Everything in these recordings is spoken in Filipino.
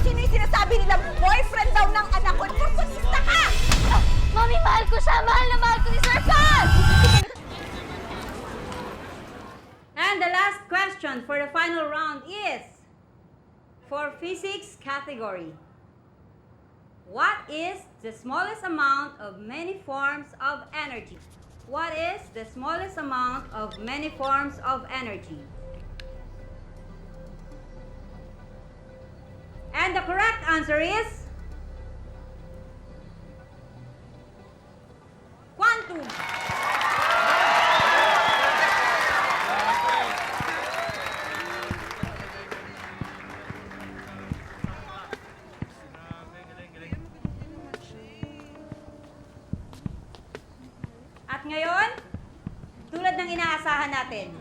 kung sino yung sinasabi nilang boyfriend daw ng anak ko. Purposista ka! Mami, mahal ko siya! Mahal na mahal ko si Sir Kat! And the last question for the final round is for physics category. What is the smallest amount of many forms of energy? What is the smallest amount of many forms of energy? And the correct answer is quantum. At ngayon, tulad ng inaasahan natin,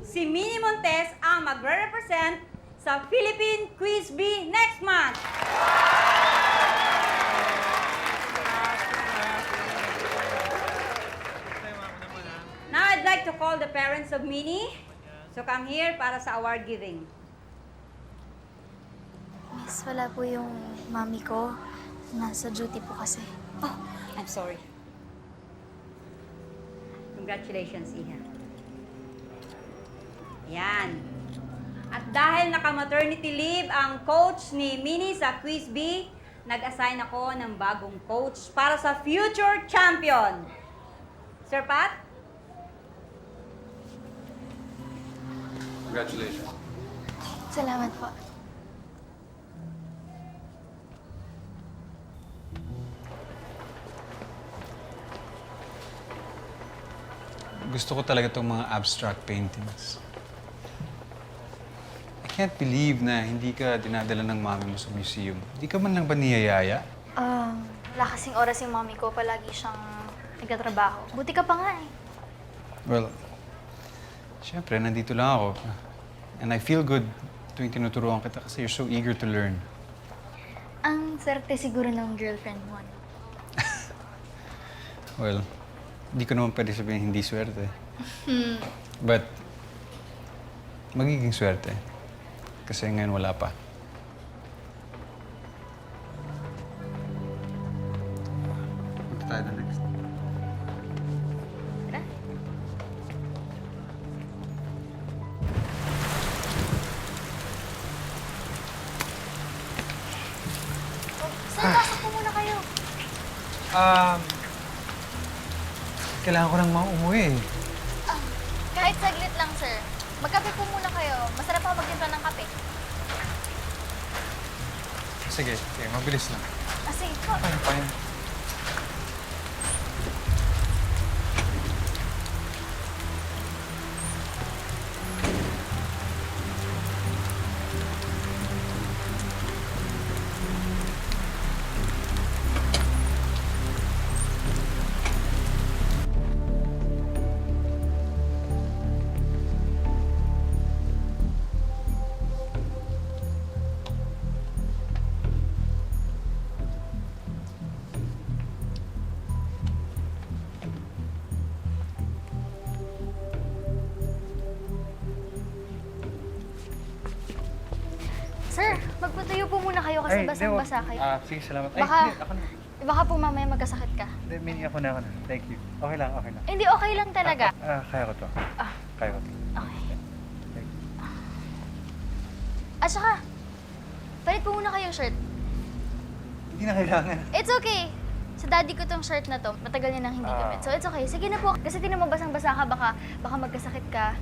si Minnie Montes ang magre-represent sa Philippine Quiz Bee next month. Now I'd like to call the parents of Minnie. So come here para sa award giving. Miss, wala po yung mami ko. Nasa duty po kasi. Oh, I'm sorry. Congratulations, Iha. Yan. At dahil naka-maternity leave ang coach ni Minnie sa Quiz Bee, nag-assign ako ng bagong coach para sa future champion. Sir Pat? Congratulations. Salamat po. Gusto ko talaga itong mga abstract paintings. I can't believe na hindi ka dinadala ng mami mo sa museum. Hindi ka man lang ba niyayaya? Wala kasing oras yung mami ko. Palagi siyang nagtatrabaho. Buti ka pa nga eh. Well, syempre, nandito lang ako. And I feel good tuwing tinuturuan kita kasi you're so eager to learn. Ang swerte siguro ng girlfriend mo, no? Well, hindi ko naman pwede sabihin hindi swerte. But, magiging swerte. Kasi ngayon wala pa. Punta tayo na next. Tara. Oh, sir, pasok po muna kayo. Kailangan ko nang umuwi. Kahit saglit lang, sir. Magkape po muna kayo. Masarap ako magtimpla ng kape. Sige, mabilis lang. Sige po. Fine. Sir, magpatuyo po muna kayo kasi basang-basa kayo. Sige, salamat. Baka- Hindi, ako na. Baka po mamaya magkasakit ka. Hindi, Minnie, ako na. Thank you. Okay lang, okay lang. Hindi, okay lang talaga. Kaya ko to. Ah. Kaya ko to. Okay. Thank you. At saka, palit po muna kayong shirt. Hindi na kailangan. It's okay. Sa daddy ko tong shirt na to, matagal niya nang hindi gamit. So it's okay. Sige na po. Kasi tinan mo basang-basa ka, baka magkasakit ka.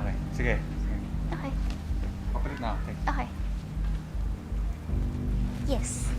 Okay, sige. Okay. Papalit na ako. Okay. Okay. Yes.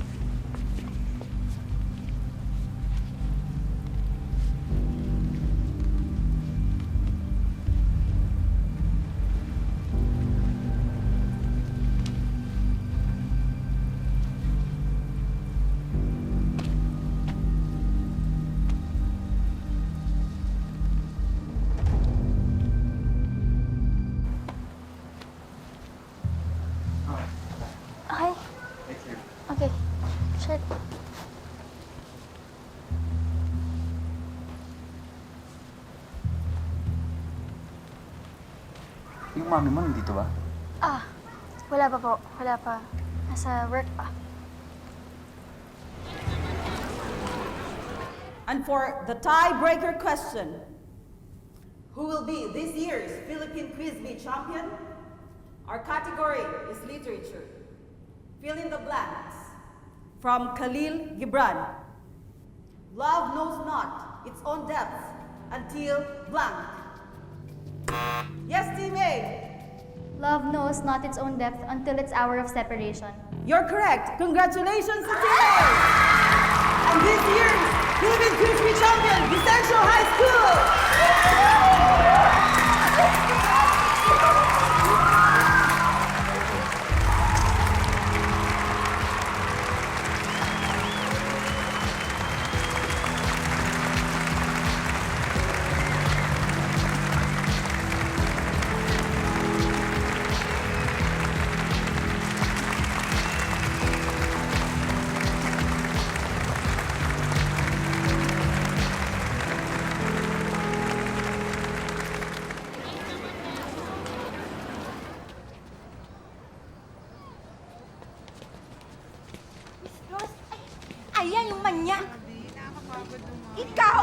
Yung mami mo nandito ba? Ah, wala pa po. Wala pa. Nasa work pa. And for the tiebreaker question, who will be this year's Philippine Quiz Bee champion? Our category is literature. Fill in the blanks. From Khalil Gibran. Love knows not its own depth until blank. Yes, Team A. Love knows not its own depth until its hour of separation. You're correct. Congratulations to Team A. And this year's Philippine Quiz Bee champion, Vicencio High School. Ayan yung manya. Ikaw?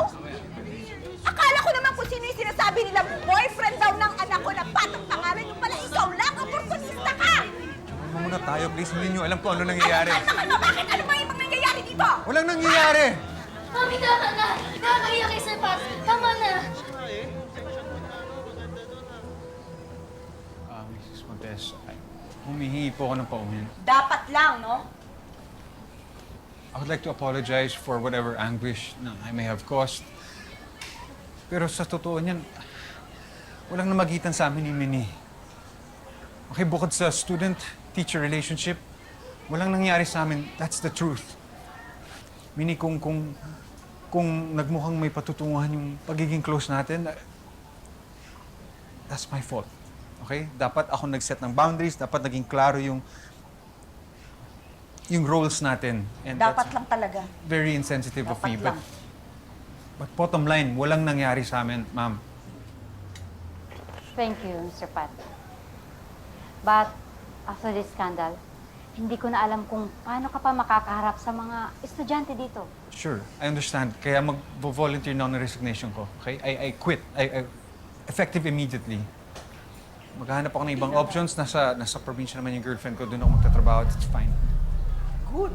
Akala ko naman kung sino yung sinasabi nila boyfriend daw ng anak ko na patong pangalan yung pala ikaw lang. Oportunista ka! Ano muna tayo, please. Hindi nyo alam kung ano nangyayari. Ano ka? Bakit? Ano ba yung nangyayari dito? Walang nangyayari! Mami, tama na! Nakakaiyak kay Sir Pat! Tama na! Mrs. Montes, humihingi po ako ng paumin. Dapat lang, no? I would like to apologize for whatever anguish na I may have caused. Pero sa totoo niyan, walang namagitan sa amin ni Minnie. Okay, bukod sa student-teacher relationship, walang nangyari sa amin. That's the truth. Minnie, kung nagmukhang may patutunguhan yung pagiging close natin, that's my fault. Okay? Dapat ako nag-set ng boundaries, dapat naging klaro yung roles natin. And Dapat that's lang talaga. very insensitive of me. Dapat lang. But bottom line, walang nangyari sa amin, ma'am. Thank you, Mr. Pat. But, after this scandal, hindi ko na alam kung paano ka pa makakaharap sa mga estudyante dito. Sure, I understand. Kaya mag-volunteer na ako ng resignation ko. Okay? I quit. I effective immediately. Maghahanap ako ng ibang options. Nasa probinsya naman yung girlfriend ko. Doon ako magtatrabaho. It's fine. Good.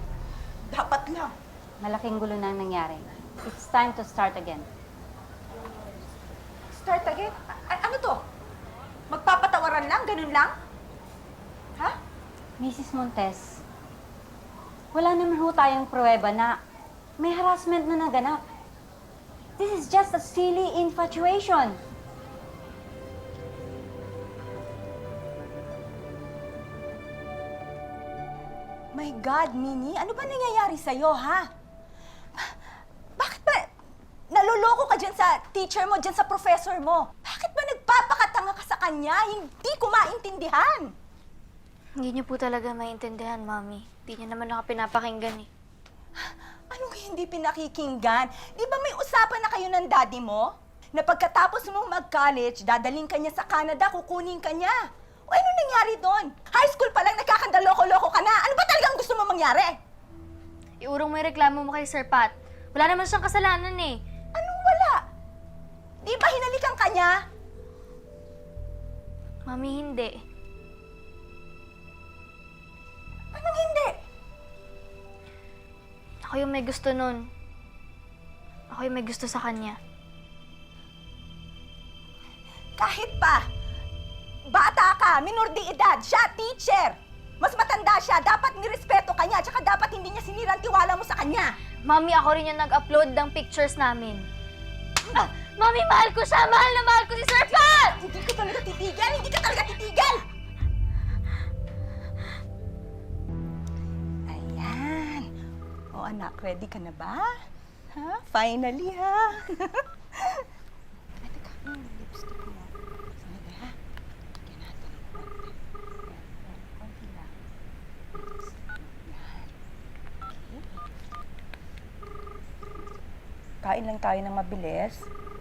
Dapat lang. Malaking gulo na ang nangyari. It's time to start again. Start again? Ano to? Magpapatawaran lang? Ganun lang? Ha? Mrs. Montes, wala naman ho tayong pruweba na may harassment na naganap. This is just a silly infatuation. My God, Minnie, ano ba nangyayari sa'yo, ha? Bakit ba naloloko ka dyan sa teacher mo, dyan sa professor mo? Bakit ba nagpapakatanga ka sa kanya? Hindi ko maintindihan. Hindi niyo po talaga maintindihan, Mami. Hindi niyo naman ako pinapakinggan eh. Anong hindi pinakikinggan? Di ba may usapan na kayo ng daddy mo? Na pagkatapos mong mag-college, dadaling ka niya sa Canada, kukunin ka niya. O ano nangyari doon? High school pa lang nagkakandaloko-loko ka na. Ano ba talagang gusto mo mangyari? Iurong may reklamo mo kay Sir Pat. Wala naman siyang kasalanan eh. Anong wala? Di ba hinalikan ka niya? Mami, hindi. Anong hindi? Ako yung may gusto nun. Ako yung may gusto sa kanya. Kahit pa, bata ka, minor de edad, siya teacher. Mas matanda siya, dapat nirespeto ka niya, tsaka dapat hindi niya sinirang tiwala mo sa kanya. Mami, ako rin yung nag-upload ng pictures namin. Mami, mahal ko siya! Mahal na mahal ko si Sir Pat! Hindi ka talaga titigil! Hindi ka talaga titigil! Ayan. O anak, ready ka na ba? Ha? Finally, ha? Ay, teka. Lipstick mo. Sandali, ha? Lagyan natin ng konti. Ayan, konti lang. Yan. Okay. Kain lang tayo ng mabilis.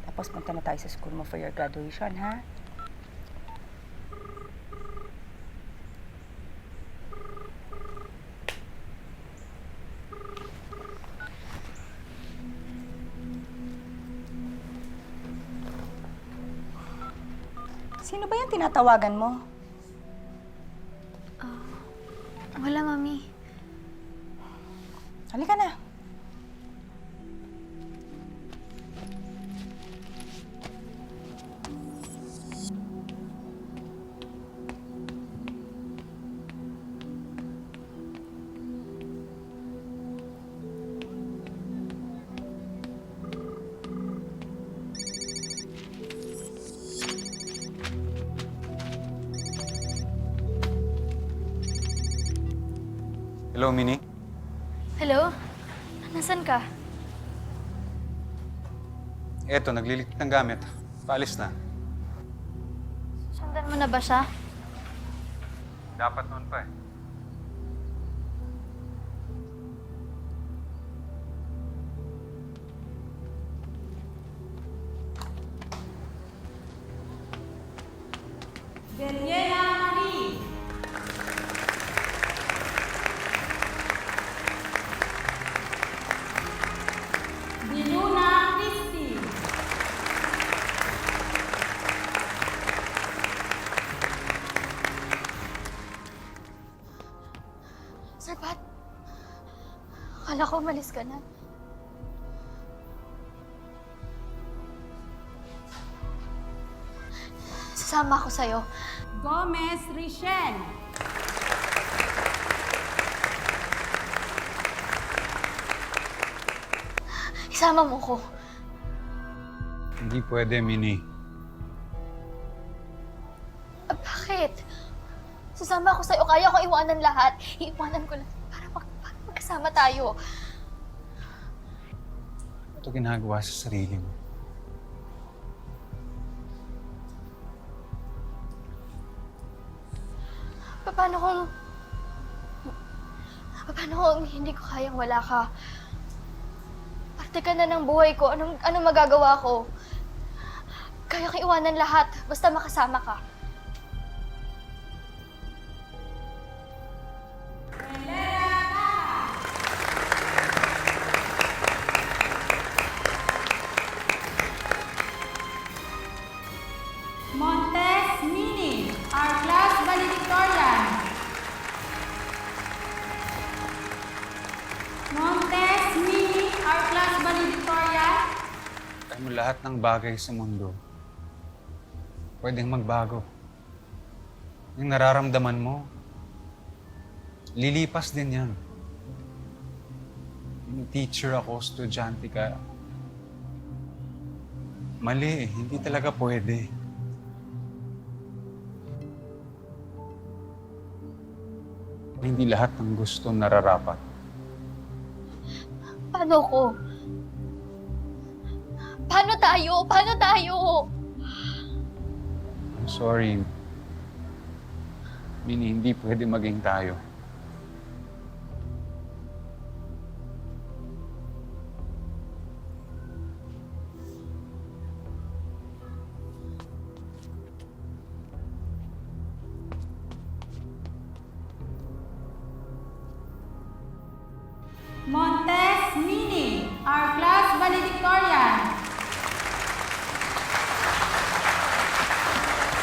Tapos punta na tayo sa school mo for your graduation, ha? Sino ba yung tinatawagan mo? Wala, Mami. Halika na. Hello, Minnie. Hello? Nasaan ka? Eto, nagliligpit ng gamit. Paalis na. Sundan mo na ba siya? Dapat noon pa eh. Daniela Marie. Dinuna Christy. Sir Pat? Akala ko umalis ka na. Sasama ako sa'yo. Gomez Richel. Isama mo ko. Hindi pwede, Minnie. Bakit? Sasama ako sa'yo. Kaya ko iwanan lahat. Iiwanan ko lang para magkasama tayo. Ito ginagawa sa sarili mo. Paano kung hindi ko kayang wala ka? Parte ka na ng buhay ko. Anong magagawa ko? Kaya ko iwanan lahat. Basta makasama ka. Montes Mini, our class valedictorian. Montes Mini, our class valedictorian. Alam mo, lahat ng bagay sa mundo, pwedeng magbago. Yung nararamdaman mo, lilipas din yan. Yung teacher ako, estudyante ka, mali eh, hindi talaga pwede. Hindi lahat ng gusto nararapat. Paano ko? Paano tayo? Paano tayo? I'm sorry. Minnie, hindi pwede maging tayo. Montes Mini, our class valedictorian.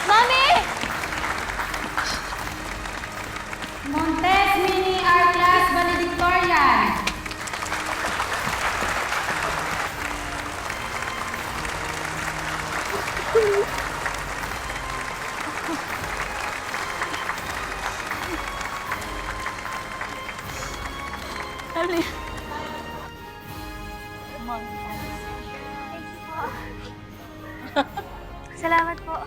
Mami! Montes Mini, our class valedictorian. Salamat po.